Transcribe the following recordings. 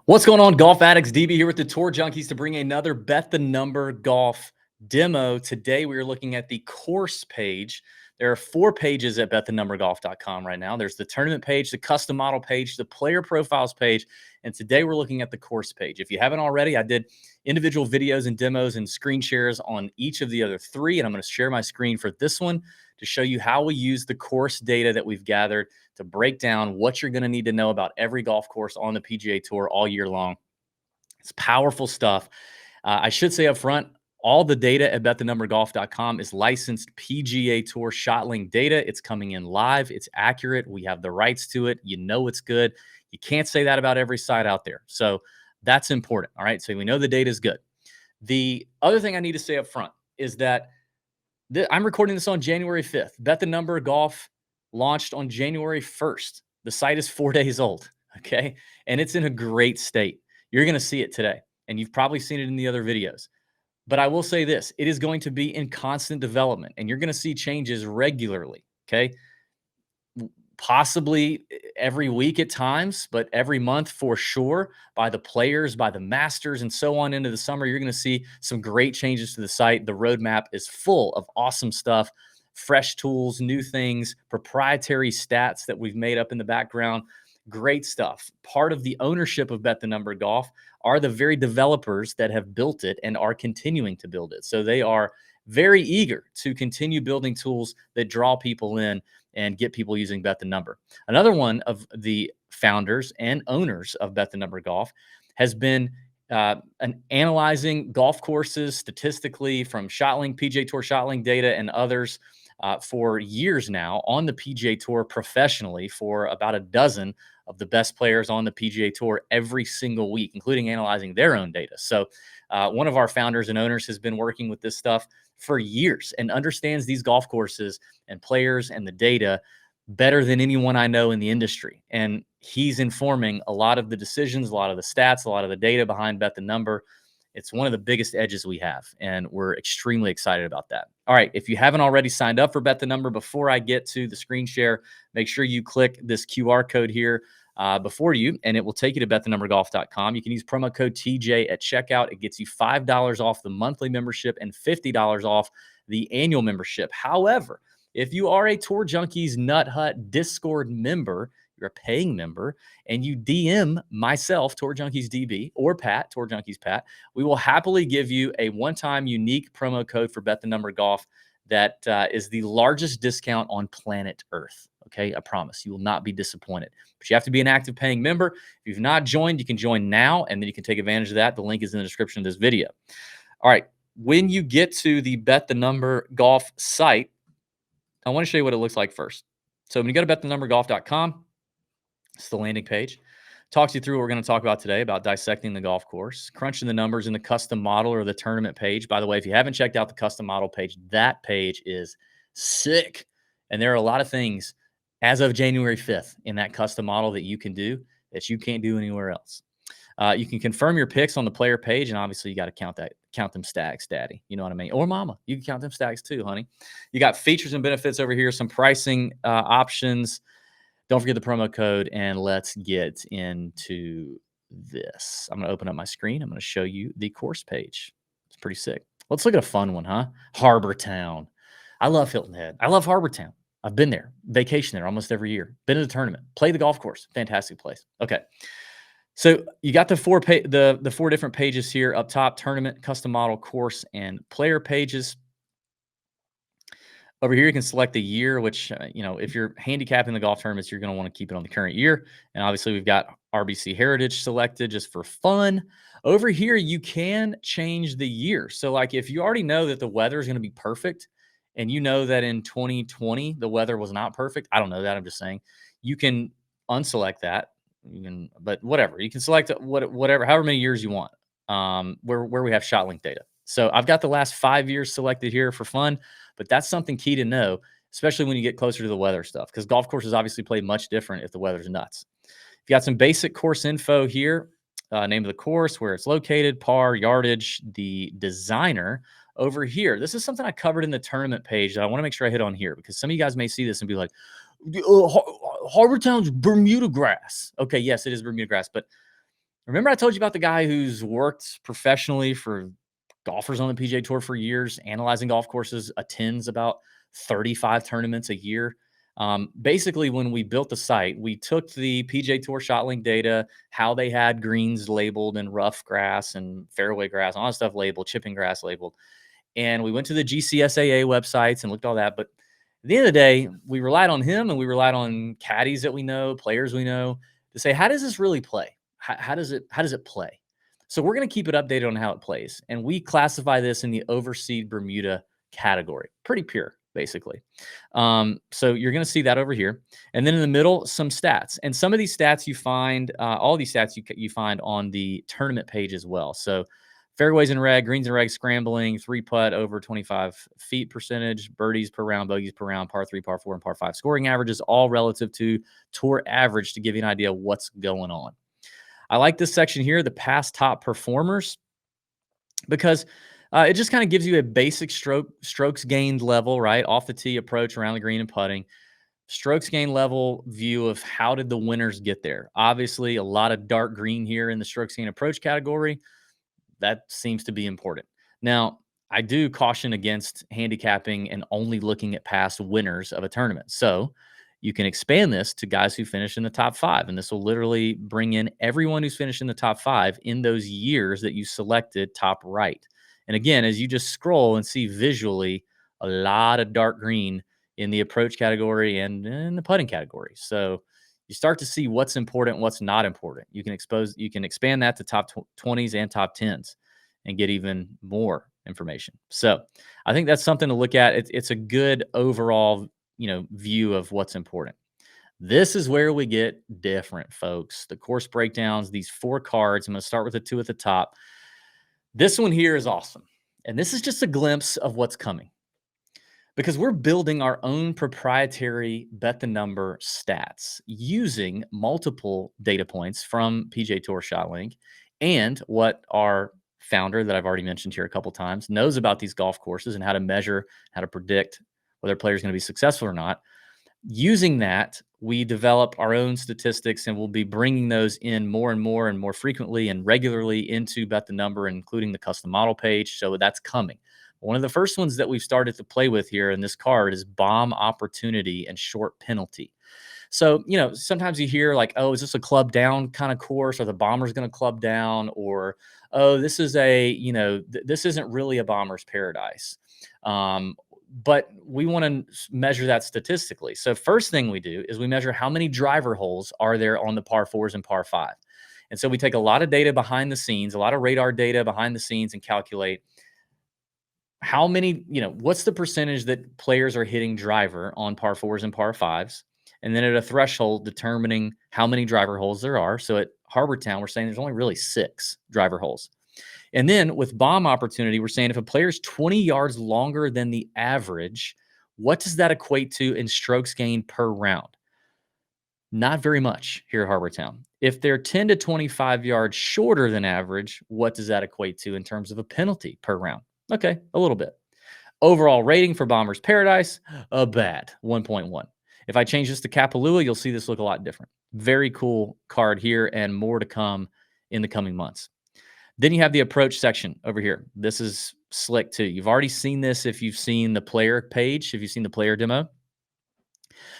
What's going on, golf addicts? DB here with the Tour Junkies to bring another Bet the Number golf demo. Today we are looking at the course page. There are 4 pages at betthenumbergolf.com right now. There's the tournament page, the custom model page, the player profiles page, and today we're looking at the course page. If you haven't already, I did individual videos and demos and screen shares on each of the other 3, and I'm going to share my screen for this one to show you how we use the course data that we've gathered to break down what you're going to need to know about every golf course on the PGA Tour all year long. It's powerful stuff. I should say up front, all the data at betthenumbergolf.com is licensed PGA Tour ShotLink data. It's coming in live. It's accurate. We have the rights to it. You know it's good. You can't say that about every site out there. So that's important. All right. So we know the data is good. The other thing I need to say up front is that I'm recording this on January 5th. Bet the Number Golf launched on January 1st. The site is 4 days old, okay? And it's in a great state. You're going to see it today, and you've probably seen it in the other videos. But I will say this, it is going to be in constant development, and you're going to see changes regularly, okay? Possibly every week at times, but every month for sure, by the players, by the masters, and so on into the summer. You're going to see some great changes to the site. The roadmap is full of awesome stuff, fresh tools, new things, proprietary stats that we've made up in the background. Great stuff. Part of the ownership of Bet the Number Golf are the very developers that have built it and are continuing to build it. So they are very eager to continue building tools that draw people in and get people using Bet the Number. Another one of the founders and owners of Bet the Number Golf has been analyzing golf courses statistically from ShotLink, PGA Tour ShotLink data, and others for years now on the PGA Tour professionally for about a dozen of the best players on the PGA Tour every single week, including analyzing their own data. So one of our founders and owners has been working with this stuff for years and understands these golf courses and players and the data better than anyone I know in the industry. And he's informing a lot of the decisions, a lot of the stats, a lot of the data behind Bet the Number. It's one of the biggest edges we have, and we're extremely excited about that. All right, if you haven't already signed up for Bet the Number, before I get to the screen share, make sure you click this QR code here before you, and it will take you to betthenumbergolf.com. You can use promo code TJ at checkout. It gets you $5 off the monthly membership and $50 off the annual membership. However, if you are a Tour Junkies Nut Hut Discord member, you're a paying member, and you DM myself, Tour Junkies DB, or Pat, Tour Junkies Pat, we will happily give you a one-time unique promo code for Bet the Number Golf that is the largest discount on planet Earth. Okay, I promise you will not be disappointed. But you have to be an active paying member. If you've not joined, you can join now, and then you can take advantage of that. The link is in the description of this video. All right, when you get to the Bet the Number Golf site, I want to show you what it looks like first. So when you go to betthenumbergolf.com, it's the landing page. Talks you through what we're going to talk about today about dissecting the golf course, crunching the numbers in the custom model or the tournament page. By the way, if you haven't checked out the custom model page, that page is sick. And there are a lot of things as of January 5th in that custom model that you can do that you can't do anywhere else. You can confirm your picks on the player page, and obviously you got to count them stacks, daddy. You know what I mean? Or mama. You can count them stacks too, honey. You got features and benefits over here, some pricing options. Don't forget the promo code, and let's get into this. I'm going to open up my screen. I'm going to show you the course page. It's pretty sick. Let's look at a fun one, huh? Harbor Town. I love Hilton Head. I love Harbor Town. I've been there, vacation there almost every year. Been to the tournament, play the golf course. Fantastic place. Okay. So you got the four different pages here up top: tournament, custom model, course, and player pages. Over here, you can select the year, which, if you're handicapping the golf tournaments, you're going to want to keep it on the current year. And obviously, we've got RBC Heritage selected just for fun. Over here, you can change the year. So, like, if you already know that the weather is going to be perfect, and you know that in 2020, the weather was not perfect, I don't know that. I'm just saying, you can unselect that. But whatever. You can select whatever, however many years you want, where we have ShotLink data. So I've got the last 5 years selected here for fun, but that's something key to know, especially when you get closer to the weather stuff, because golf courses obviously play much different if the weather's nuts. You got some basic course info here, name of the course, where it's located, par, yardage, the designer over here. This is something I covered in the tournament page that I want to make sure I hit on here, because some of you guys may see this and be like, Harbor Town's Bermuda grass. Okay, yes, it is Bermuda grass, but Remember I told you about the guy who's worked professionally for golfers on the PGA Tour for years, analyzing golf courses, attends about 35 tournaments a year. Basically, when we built the site, we took the PGA Tour ShotLink data, how they had greens labeled and rough grass and fairway grass, all that stuff labeled, chipping grass labeled. And we went to the GCSAA websites and looked at all that. But at the end of the day, we relied on him and we relied on caddies that we know, players we know to say, how does this really play? How does it play? So we're going to keep it updated on how it plays. And we classify this in the overseed Bermuda category. Pretty pure, basically. So you're going to see that over here. And then in the middle, some stats. And some of these stats you find, all these stats you find on the tournament page as well. So fairways in red, greens in red, scrambling, three putt over 25 feet percentage, birdies per round, bogeys per round, par three, par four, and par five scoring averages, all relative to tour average to give you an idea of what's going on. I like this section here, the past top performers, because it just kind of gives you a basic strokes gained level, right? Off the tee, approach, around the green, and putting. Strokes gained level view of how did the winners get there. Obviously, a lot of dark green here in the strokes gained approach category. That seems to be important. Now, I do caution against handicapping and only looking at past winners of a tournament. So you can expand this to guys who finish in the top five. And this will literally bring in everyone who's finished in the top five in those years that you selected top right. And again, as you just scroll and see visually a lot of dark green in the approach category and in the putting category. So you start to see what's important, what's not important. You can expand that to top 20s and top 10s and get even more information. So I think that's something to look at. It's a good overall, view of what's important. This is where we get different, folks. The course breakdowns, these 4 cards. I'm going to start with the 2 at the top. This one here is awesome. And this is just a glimpse of what's coming, because we're building our own proprietary bet the number stats using multiple data points from PGA Tour ShotLink and what our founder that I've already mentioned here a couple times knows about these golf courses and how to measure, how to predict whether a player is going to be successful or not. Using that, we develop our own statistics, and we'll be bringing those in more and more and more frequently and regularly into Bet the Number, including the custom model page. So that's coming. One of the first ones that we've started to play with here in this card is bomb opportunity and short penalty. So, sometimes you hear like, oh, is this a club down kind of course? Or the bomber's going to club down? Or, oh, this is this isn't really a bomber's paradise. But we want to measure that statistically. So first thing we do is we measure how many driver holes are there on the par fours and par five. And so we take a lot of data behind the scenes, a lot of radar data behind the scenes, and calculate how many, what's the percentage that players are hitting driver on par fours and par fives. And then at a threshold, determining how many driver holes there are. So at Harbor Town, we're saying there's only really 6 driver holes. And then with bomb opportunity, we're saying if a player is 20 yards longer than the average, what does that equate to in strokes gained per round? Not very much here at Harbor Town. If they're 10 to 25 yards shorter than average, what does that equate to in terms of a penalty per round? Okay, a little bit. Overall rating for Bombers Paradise, a bad 1.1. If I change this to Kapalua, you'll see this look a lot different. Very cool card here, and more to come in the coming months. Then you have the approach section over here. This is slick too. You've already seen this if you've seen the player page, if you've seen the player demo.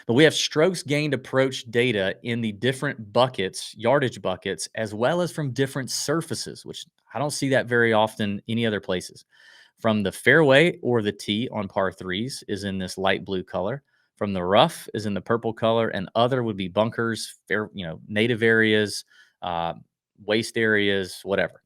But we have strokes gained approach data in the different buckets, yardage buckets, as well as from different surfaces, which I don't see that very often any other places. From the fairway or the tee on par threes is in this light blue color. From the rough is in the purple color, and other would be bunkers, native areas, waste areas, whatever.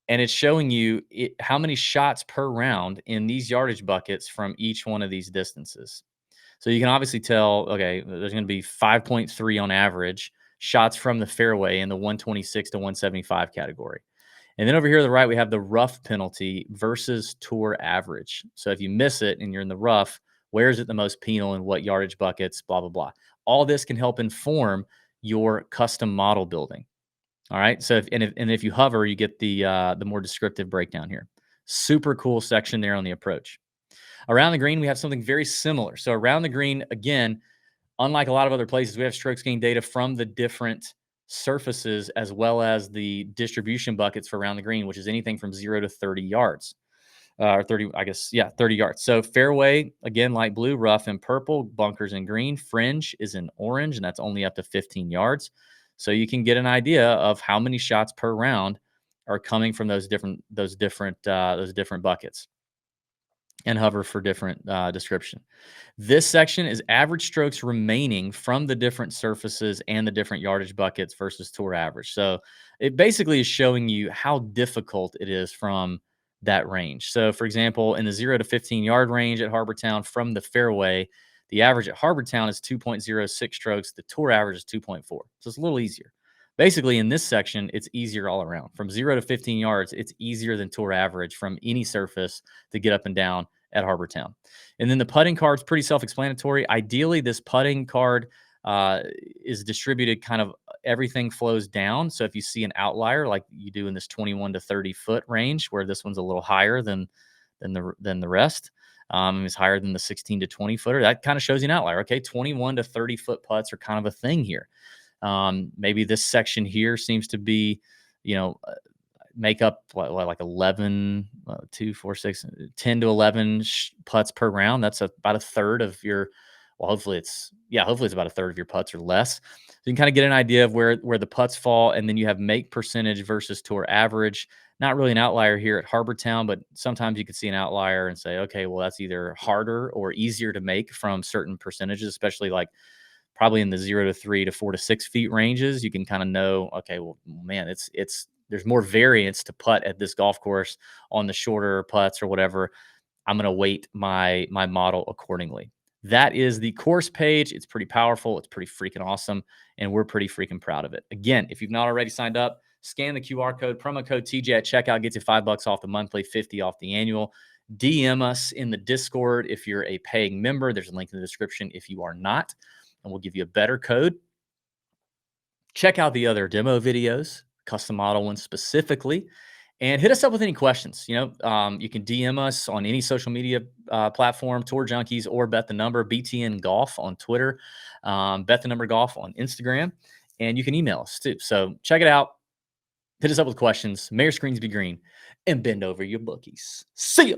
And it's showing you how many shots per round in these yardage buckets from each one of these distances. So you can obviously tell, okay, there's going to be 5.3 on average shots from the fairway in the 126 to 175 category. And then over here to the right, we have the rough penalty versus tour average. So if you miss it and you're in the rough, where is it the most penal and what yardage buckets, blah, blah, blah. All this can help inform your custom model building. All right. So if you hover, you get the more descriptive breakdown here. Super cool section there on the approach. Around the green, we have something very similar. So around the green, again, unlike a lot of other places, we have strokes gained data from the different surfaces as well as the distribution buckets for around the green, which is anything from 0 to 30 yards. Or 30, I guess, yeah, 30 yards. So fairway, again, light blue, rough in purple, bunkers in green, fringe is in orange, and that's only up to 15 yards. So you can get an idea of how many shots per round are coming from those different buckets, and hover for different description. This section is average strokes remaining from the different surfaces and the different yardage buckets versus tour average. So it basically is showing you how difficult it is from that range. So, for example, in the 0 to 15-yard range at Harbortown from the fairway, the average at Harbortown is 2.06 strokes. The tour average is 2.4. So it's a little easier. Basically, in this section, it's easier all around. From 0 to 15 yards, it's easier than tour average from any surface to get up and down at Harbortown. And then the putting card's pretty self-explanatory. Ideally, this putting card is distributed kind of everything flows down. So if you see an outlier like you do in this 21 to 30 foot range, where this one's a little higher than the rest, it's higher than the 16 to 20 footer. That kind of shows you an outlier. Okay, 21 to 30 foot putts are kind of a thing here. Maybe this section here seems to be, you know, make up like 11, 2, 4, 6, 10 to 11 putts per round. That's about a third of your, well, hopefully it's about a third of your putts or less. So you can kind of get an idea of where the putts fall. And then you have make percentage versus tour average. Not really an outlier here at Harbortown, but sometimes you could see an outlier and say, okay, well, that's either harder or easier to make from certain percentages, especially like probably in the 0 to 3 to 4 to 6 feet ranges. You can kind of know, okay, well, man, it's there's more variance to putt at this golf course on the shorter putts or whatever. I'm going to weight my model accordingly. That is the course page. It's pretty powerful. It's pretty freaking awesome. And we're pretty freaking proud of it. Again, if you've not already signed up, scan the QR code, promo code TJ at checkout gets you $5 off the monthly, 50 off the annual. DM us in the Discord if you're a paying member. There's a link in the description if you are not, and we'll give you a better code. Check out the other demo videos, custom model ones specifically, and hit us up with any questions. You can DM us on any social media platform, Tour Junkies or Bet the Number, BTN Golf on Twitter, Bet the Number Golf on Instagram, and you can email us too. So check it out. Hit us up with questions. May your screens be green, and bend over your bookies. See ya.